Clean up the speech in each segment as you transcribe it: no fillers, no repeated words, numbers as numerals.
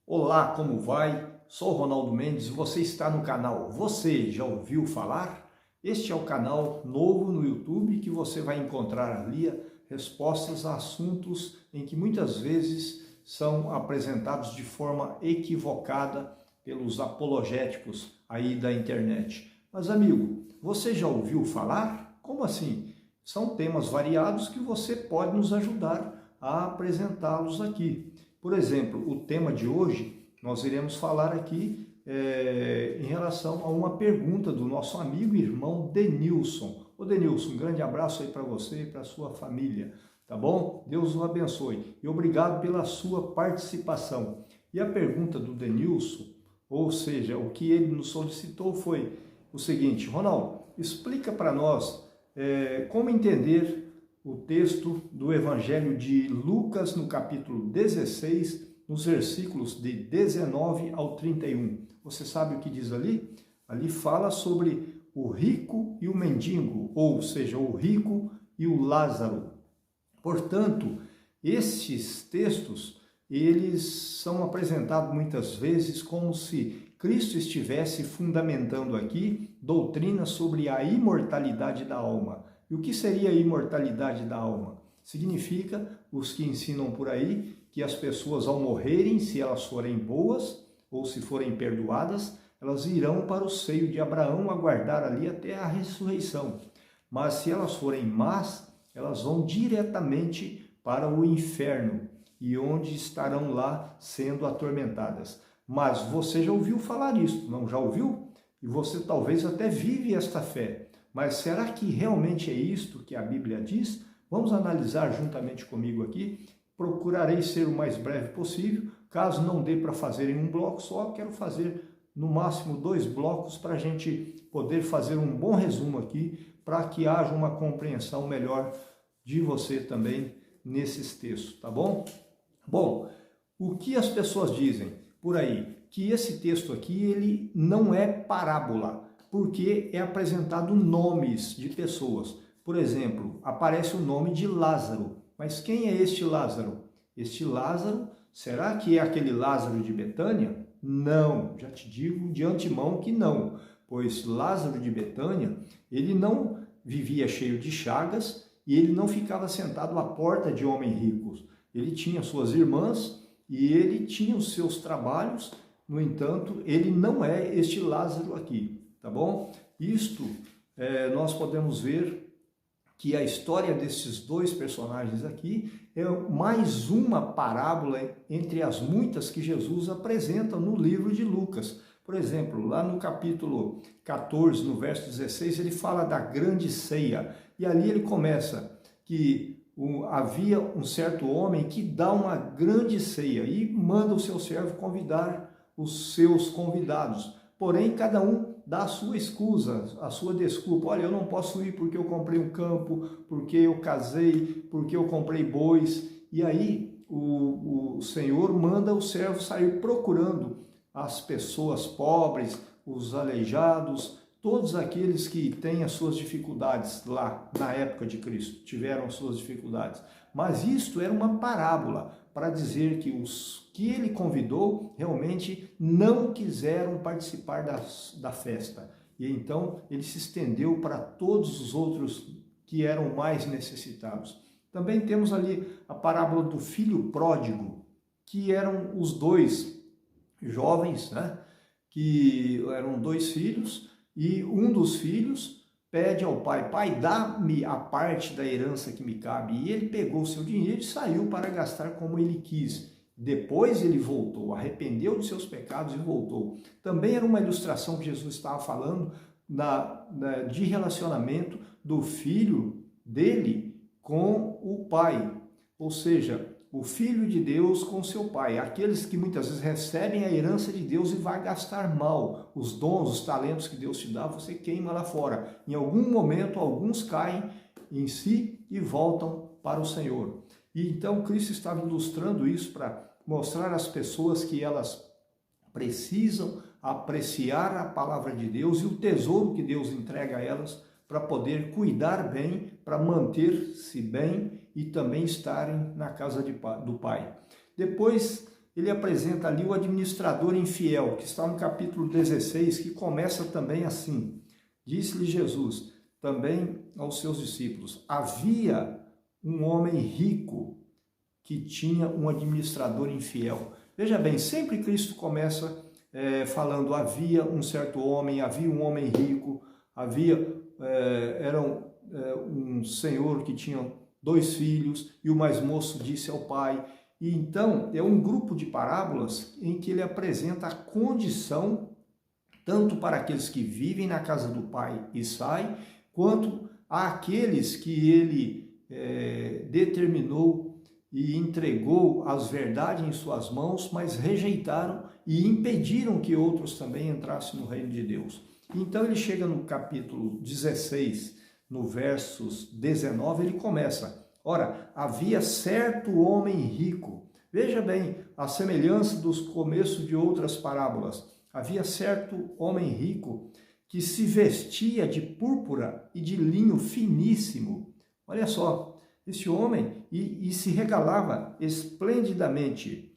Olá, como vai? Sou o Ronaldo Mendes e você está no canal Você Já Ouviu Falar? Este é o canal novo no YouTube que você vai encontrar ali respostas a assuntos em que muitas vezes são apresentados de forma equivocada pelos apologéticos aí da internet. Mas amigo, você já ouviu falar? Como assim? São temas variados que você pode nos ajudar a apresentá-los aqui. Por exemplo, o tema de hoje, nós iremos falar aqui em relação a uma pergunta do nosso amigo e irmão Denilson. Ô Denilson, um grande abraço aí para você e para a sua família, tá bom? Deus o abençoe e obrigado pela sua participação. E a pergunta do Denilson, ou seja, o que ele nos solicitou foi o seguinte: Ronaldo, explica para nós como entender o texto do Evangelho de Lucas, no capítulo 16, nos versículos de 19 ao 31. Você sabe o que diz ali? Ali fala sobre o rico e o mendigo, ou seja, o rico e o Lázaro. Portanto, esses textos, eles são apresentados muitas vezes como se Cristo estivesse fundamentando aqui doutrina sobre a imortalidade da alma. E o que seria a imortalidade da alma? Significa, os que ensinam por aí, que as pessoas ao morrerem, se elas forem boas ou se forem perdoadas, elas irão para o seio de Abraão aguardar ali até a ressurreição. Mas se elas forem más, elas vão diretamente para o inferno e onde estarão lá sendo atormentadas. Mas você já ouviu falar isso, não já ouviu? E você talvez até vive esta fé. Mas será que realmente é isto que a Bíblia diz? Vamos analisar juntamente comigo aqui. Procurarei ser o mais breve possível. Caso não dê para fazer em um bloco só, quero fazer no máximo 2 blocos para a gente poder fazer um bom resumo aqui, para que haja uma compreensão melhor de você também nesses textos, tá bom? Bom, o que as pessoas dizem por aí? Que esse texto aqui, ele não é parábola, porque é apresentado nomes de pessoas. Por exemplo, aparece o nome de Lázaro. Mas quem é este Lázaro? Este Lázaro, será que é aquele Lázaro de Betânia? Não, já te digo de antemão que não, pois Lázaro de Betânia, ele não vivia cheio de chagas e ele não ficava sentado à porta de homens ricos. Ele tinha suas irmãs e ele tinha os seus trabalhos, no entanto, ele não é este Lázaro aqui. Tá bom? Isto nós podemos ver que a história desses 2 personagens aqui é mais uma parábola entre as muitas que Jesus apresenta no livro de Lucas. Por exemplo, lá no capítulo 14, no verso 16, ele fala da grande ceia. E ali ele começa que havia um certo homem que dá uma grande ceia e manda o seu servo convidar os seus convidados. Porém, cada um dá a sua escusa, a sua desculpa. Olha, eu não posso ir porque eu comprei um campo, porque eu casei, porque eu comprei bois. E aí o Senhor manda o servo sair procurando as pessoas pobres, os aleijados, todos aqueles que têm as suas dificuldades lá na época de Cristo, tiveram suas dificuldades. Mas isto era uma parábola para dizer que os que ele convidou realmente não quiseram participar da festa. E então ele se estendeu para todos os outros que eram mais necessitados. Também temos ali a parábola do filho pródigo, que eram os 2 jovens, né? Que eram 2 filhos, e um dos filhos pede ao pai: pai, dá-me a parte da herança que me cabe. E ele pegou o seu dinheiro e saiu para gastar como ele quis. Depois ele voltou, arrependeu dos seus pecados e voltou. Também era uma ilustração que Jesus estava falando de relacionamento do filho dele com o pai. Ou seja, o filho de Deus com seu pai, aqueles que muitas vezes recebem a herança de Deus e vai gastar mal. Os dons, os talentos que Deus te dá, você queima lá fora. Em algum momento, alguns caem em si e voltam para o Senhor. E então Cristo estava ilustrando isso para mostrar às pessoas que elas precisam apreciar a palavra de Deus e o tesouro que Deus entrega a elas para poder cuidar bem, para manter-se bem e também estarem na casa do Pai. Depois ele apresenta ali o administrador infiel, que está no capítulo 16, que começa também assim. Disse-lhe Jesus também aos seus discípulos: havia um homem rico que tinha um administrador infiel. Veja bem, sempre Cristo começa falando: havia um certo homem, havia um homem rico, era um senhor que tinha 2 filhos, e o mais moço disse ao pai. E então é um grupo de parábolas em que ele apresenta a condição, tanto para aqueles que vivem na casa do pai e saem, quanto àqueles que ele determinou e entregou as verdades em suas mãos, mas rejeitaram e impediram que outros também entrassem no reino de Deus. Então ele chega no capítulo 16, no versos 19, ele começa: ora, havia certo homem rico. Veja bem, a semelhança dos começos de outras parábolas. Havia certo homem rico que se vestia de púrpura e de linho finíssimo. Olha só, esse homem e se regalava esplendidamente.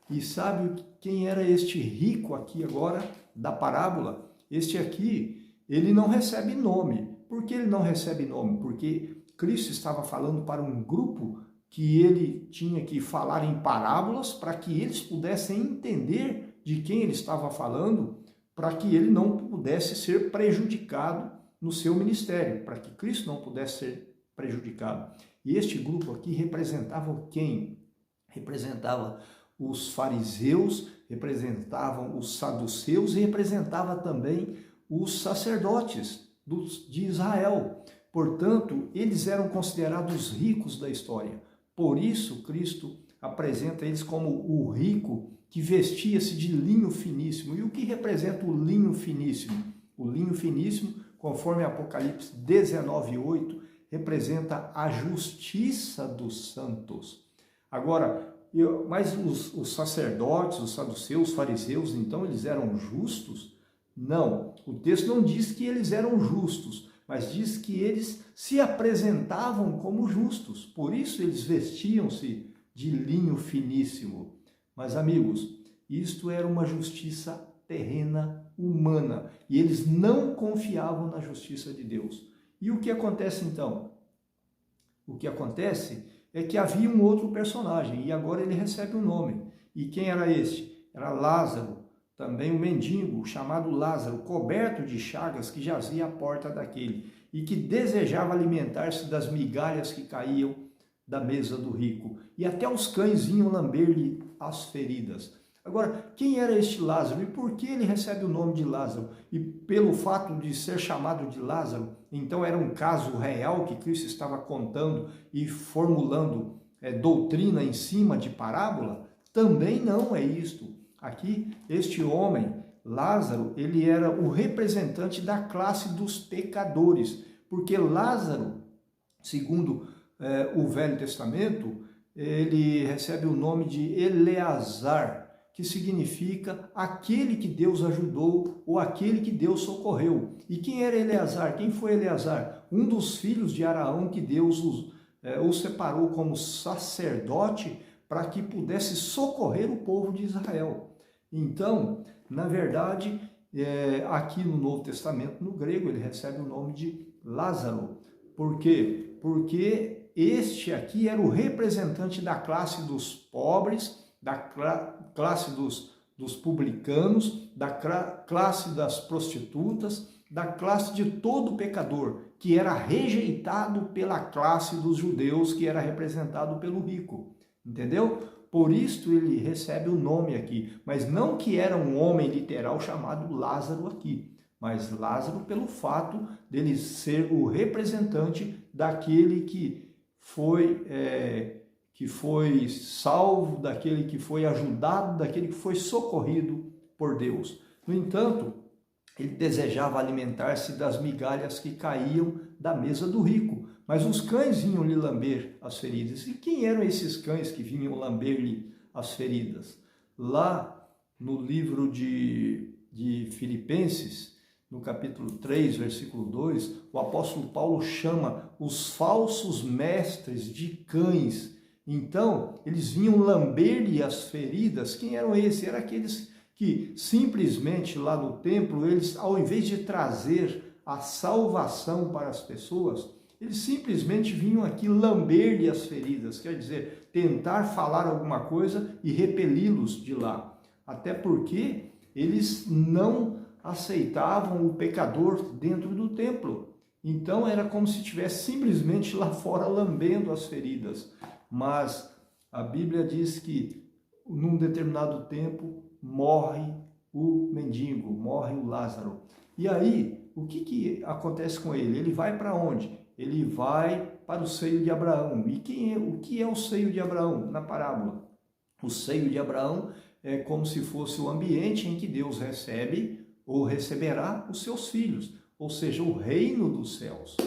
E sabe quem era este rico aqui agora da parábola? Este aqui, ele não recebe nome. Por que ele não recebe nome? Porque Cristo estava falando para um grupo que ele tinha que falar em parábolas para que eles pudessem entender de quem ele estava falando, para que ele não pudesse ser prejudicado no seu ministério, para que Cristo não pudesse ser prejudicado. E este grupo aqui representava quem? Representava os fariseus, representavam os saduceus e representava também os sacerdotes de Israel. Portanto, eles eram considerados ricos da história. Por isso, Cristo apresenta eles como o rico que vestia-se de linho finíssimo. E o que representa o linho finíssimo? O linho finíssimo, conforme Apocalipse 19:8, representa a justiça dos santos. Agora, mas os sacerdotes, os saduceus, os fariseus, então eles eram justos? Não, o texto não diz que eles eram justos, mas diz que eles se apresentavam como justos. Por isso eles vestiam-se de linho finíssimo. Mas, amigos, isto era uma justiça terrena, humana, e eles não confiavam na justiça de Deus. E o que acontece então? O que acontece é que havia um outro personagem, e agora ele recebe um nome. E quem era este? Era Lázaro, também um mendigo chamado Lázaro, coberto de chagas, que jazia à porta daquele, e que desejava alimentar-se das migalhas que caíam da mesa do rico. E até os cães vinham lamber-lhe as feridas. Agora, quem era este Lázaro e por que ele recebe o nome de Lázaro? E pelo fato de ser chamado de Lázaro, então era um caso real que Cristo estava contando e formulando doutrina em cima de parábola? Também não é isto. Aqui, este homem, Lázaro, ele era o representante da classe dos pecadores, porque Lázaro, segundo o Velho Testamento, ele recebe o nome de Eleazar, que significa aquele que Deus ajudou ou aquele que Deus socorreu. E quem era Eleazar? Quem foi Eleazar? Um dos filhos de Araão que Deus o separou como sacerdote para que pudesse socorrer o povo de Israel. Então, na verdade, aqui no Novo Testamento, no grego, ele recebe o nome de Lázaro. Por quê? Porque este aqui era o representante da classe dos pobres, da classe dos publicanos, da classe das prostitutas, da classe de todo pecador, que era rejeitado pela classe dos judeus, que era representado pelo rico. Entendeu? Por isso ele recebe o nome aqui, mas não que era um homem literal chamado Lázaro aqui, mas Lázaro pelo fato dele ser o representante daquele que foi salvo, daquele que foi ajudado, daquele que foi socorrido por Deus. No entanto, ele desejava alimentar-se das migalhas que caíam da mesa do rico, mas os cães vinham lhe lamber as feridas. E quem eram esses cães que vinham lamber-lhe as feridas? Lá no livro de Filipenses, no capítulo 3, versículo 2, o apóstolo Paulo chama os falsos mestres de cães Então, eles vinham lamber-lhe as feridas. Quem eram esses? Eram aqueles que simplesmente lá no templo, eles, ao invés de trazer a salvação para as pessoas, eles simplesmente vinham aqui lamber-lhe as feridas, quer dizer, tentar falar alguma coisa e repeli-los de lá. Até porque eles não aceitavam o pecador dentro do templo. Então era como se estivesse simplesmente lá fora lambendo as feridas. Mas a Bíblia diz que num determinado tempo morre o mendigo, morre o Lázaro. E aí, o que acontece com ele? Ele vai para onde? Ele vai para o seio de Abraão. E o que é o seio de Abraão na parábola? O seio de Abraão é como se fosse o ambiente em que Deus recebe ou receberá os seus filhos, ou seja, o reino dos céus.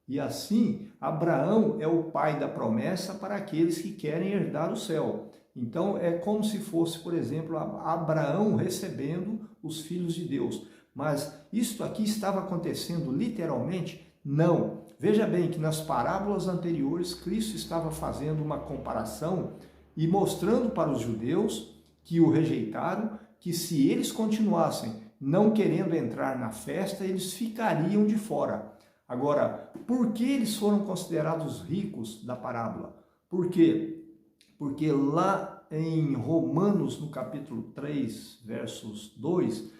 E assim, Abraão é o pai da promessa para aqueles que querem herdar o céu. Então, é como se fosse, por exemplo, Abraão recebendo os filhos de Deus. Mas isto aqui estava acontecendo literalmente? Não. Veja bem que nas parábolas anteriores, Cristo estava fazendo uma comparação e mostrando para os judeus que o rejeitaram, que se eles continuassem não querendo entrar na festa, eles ficariam de fora. Agora, por que eles foram considerados ricos da parábola? Por quê? Porque lá em Romanos, no capítulo 3, versos 2,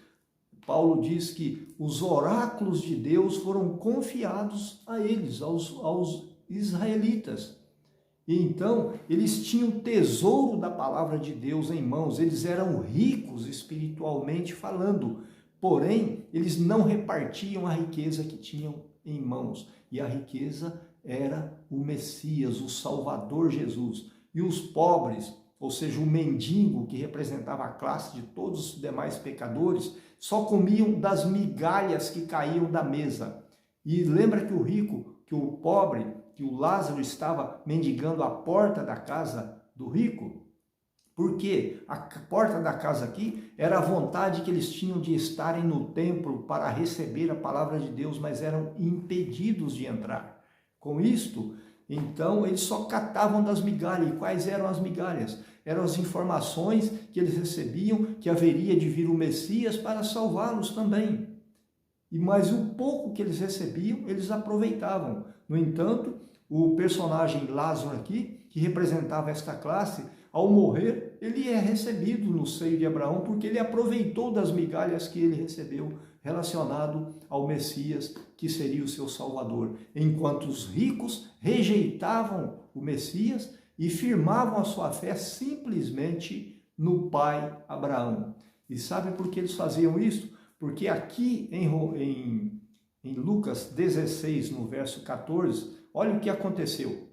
Paulo diz que os oráculos de Deus foram confiados a eles, aos israelitas. E então, eles tinham tesouro da palavra de Deus em mãos, eles eram ricos espiritualmente falando, porém, eles não repartiam a riqueza que tinham em mãos. E a riqueza era o Messias, o Salvador Jesus. E os pobres, ou seja, o mendigo, que representava a classe de todos os demais pecadores, só comiam das migalhas que caíam da mesa. E lembra que o rico, que o pobre, que o Lázaro estava mendigando à porta da casa do rico? Porque a porta da casa aqui era a vontade que eles tinham de estarem no templo para receber a palavra de Deus, mas eram impedidos de entrar. Com isto, então, eles só catavam das migalhas. E quais eram as migalhas? Eram as informações que eles recebiam que haveria de vir o Messias para salvá-los também. Mas o pouco que eles recebiam, eles aproveitavam. No entanto, o personagem Lázaro aqui, que representava esta classe, ao morrer, ele é recebido no seio de Abraão, porque ele aproveitou das migalhas que ele recebeu relacionado ao Messias, que seria o seu Salvador. Enquanto os ricos rejeitavam o Messias e firmavam a sua fé simplesmente no pai Abraão. E sabe por que eles faziam isso? Porque aqui em Lucas 16, no verso 14, olha o que aconteceu.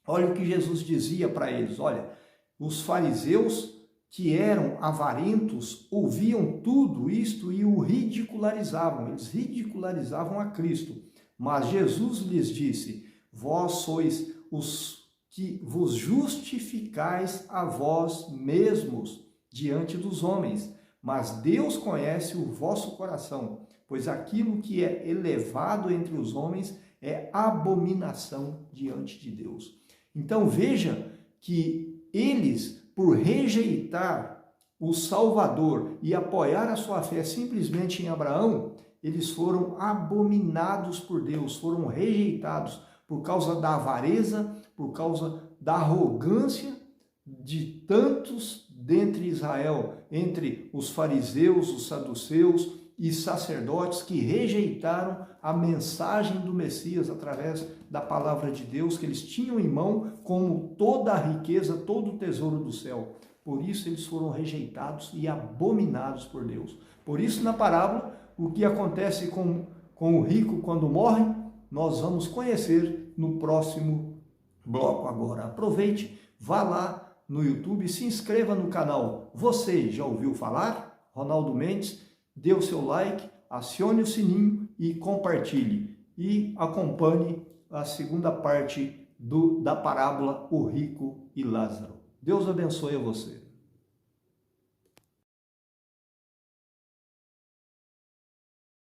Olha o que Jesus dizia para eles. Olha, os fariseus que eram avarentos ouviam tudo isto e o ridicularizavam. Eles ridicularizavam a Cristo. Mas Jesus lhes disse: vós sois os que vos justificais a vós mesmos diante dos homens, mas Deus conhece o vosso coração, pois aquilo que é elevado entre os homens é abominação diante de Deus. Então veja que eles, por rejeitar o Salvador e apoiar a sua fé simplesmente em Abraão, eles foram abominados por Deus, foram rejeitados por causa da avareza, por causa da arrogância de tantos dentre Israel, entre os fariseus, os saduceus e sacerdotes que rejeitaram a mensagem do Messias através da palavra de Deus que eles tinham em mão como toda a riqueza, todo o tesouro do céu. Por isso eles foram rejeitados e abominados por Deus. Por isso na parábola, o que acontece com o rico quando morre, nós vamos conhecer no próximo bloco agora. Aproveite, vá lá no YouTube, se inscreva no canal. Você já ouviu falar? Ronaldo Mendes, dê o seu like, acione o sininho e compartilhe. E acompanhe a segunda parte da parábola O Rico e Lázaro. Deus abençoe a você.